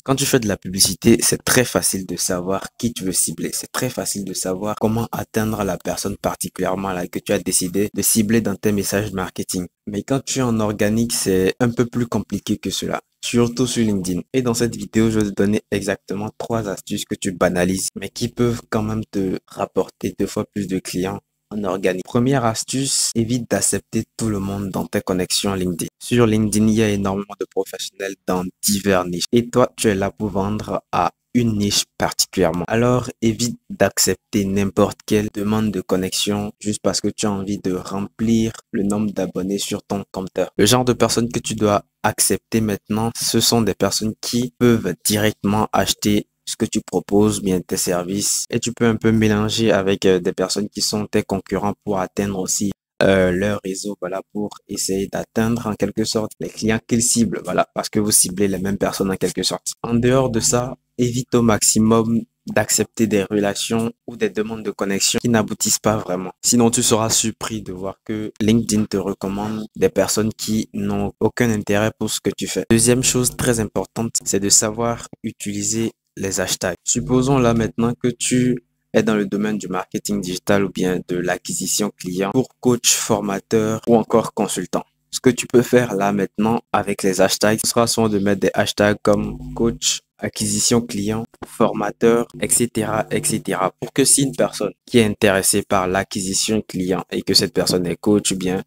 Quand tu fais de la publicité, c'est très facile de savoir qui tu veux cibler. C'est très facile de savoir comment atteindre la personne particulièrement là que tu as décidé de cibler dans tes messages de marketing. Mais quand tu es en organique, c'est un peu plus compliqué que cela. Surtout sur LinkedIn. Et dans cette vidéo, je vais te donner exactement 3 astuces que tu banalises, mais qui peuvent quand même te rapporter 2 fois plus de clients en organique. Première astuce, évite d'accepter tout le monde dans tes connexions LinkedIn. Sur LinkedIn, il y a énormément de professionnels dans divers niches. Et toi, tu es là pour vendre à une niche particulièrement. Alors, évite d'accepter n'importe quelle demande de connexion juste parce que tu as envie de remplir le nombre d'abonnés sur ton compteur. Le genre de personnes que tu dois accepter maintenant, ce sont des personnes qui peuvent directement acheter ce que tu proposes, bien tes services, et tu peux un peu mélanger avec des personnes qui sont tes concurrents pour atteindre aussi leur réseau, voilà, pour essayer d'atteindre en quelque sorte les clients qu'ils ciblent, voilà, parce que vous ciblez les mêmes personnes en quelque sorte. En dehors de ça, évite au maximum d'accepter des relations ou des demandes de connexion qui n'aboutissent pas vraiment. Sinon, tu seras surpris de voir que LinkedIn te recommande des personnes qui n'ont aucun intérêt pour ce que tu fais. Deuxième chose très importante, c'est de savoir utiliser les hashtags. Supposons là maintenant que tu es dans le domaine du marketing digital ou bien de l'acquisition client pour coach, formateur ou encore consultant. Ce que tu peux faire là maintenant avec les hashtags, ce sera soit de mettre des hashtags comme coach, acquisition client, formateur, etc., etc. Pour que si une personne qui est intéressée par l'acquisition client et que cette personne est coach ou bien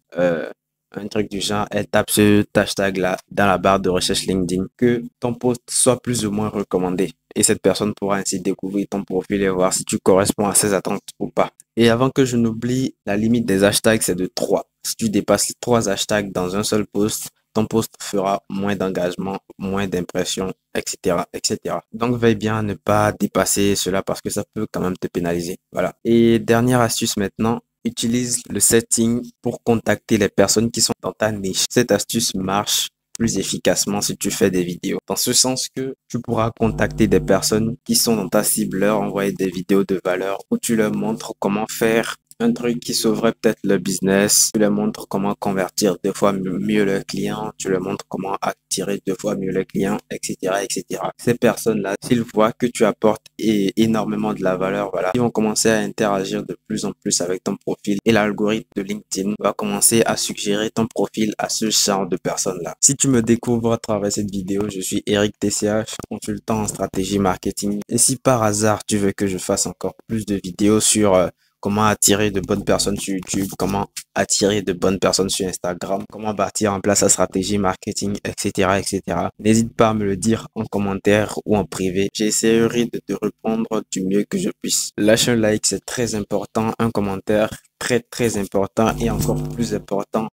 un truc du genre, elle tape ce hashtag-là dans la barre de recherche LinkedIn, que ton post soit plus ou moins recommandé. Et cette personne pourra ainsi découvrir ton profil et voir si tu corresponds à ses attentes ou pas. Et avant que je n'oublie, la limite des hashtags, c'est de 3. Si tu dépasses les 3 hashtags dans un seul post, ton post fera moins d'engagement, moins d'impressions, etc., etc. Donc, veille bien à ne pas dépasser cela parce que ça peut quand même te pénaliser. Voilà. Et dernière astuce maintenant, utilise le setting pour contacter les personnes qui sont dans ta niche. Cette astuce marche plus efficacement si tu fais des vidéos. Dans ce sens que tu pourras contacter des personnes qui sont dans ta cible, leur envoyer des vidéos de valeur où tu leur montres comment faire un truc qui sauverait peut-être le business. Tu leur montres comment convertir 2 fois mieux leurs clients. Tu leur montres comment attirer 2 fois mieux leurs clients, etc., etc. Ces personnes-là, s'ils voient que tu apportes énormément de la valeur, voilà, ils vont commencer à interagir de plus en plus avec ton profil et l'algorithme de LinkedIn va commencer à suggérer ton profil à ce genre de personnes-là. Si tu me découvres à travers cette vidéo, je suis Eric TCH, consultant en stratégie marketing. Et si par hasard tu veux que je fasse encore plus de vidéos sur comment attirer de bonnes personnes sur YouTube, comment attirer de bonnes personnes sur Instagram, comment bâtir en place sa stratégie marketing, etc., etc. N'hésite pas à me le dire en commentaire ou en privé. J'essaierai de te répondre du mieux que je puisse. Lâche un like, c'est très important. Un commentaire, très, très important et encore plus important.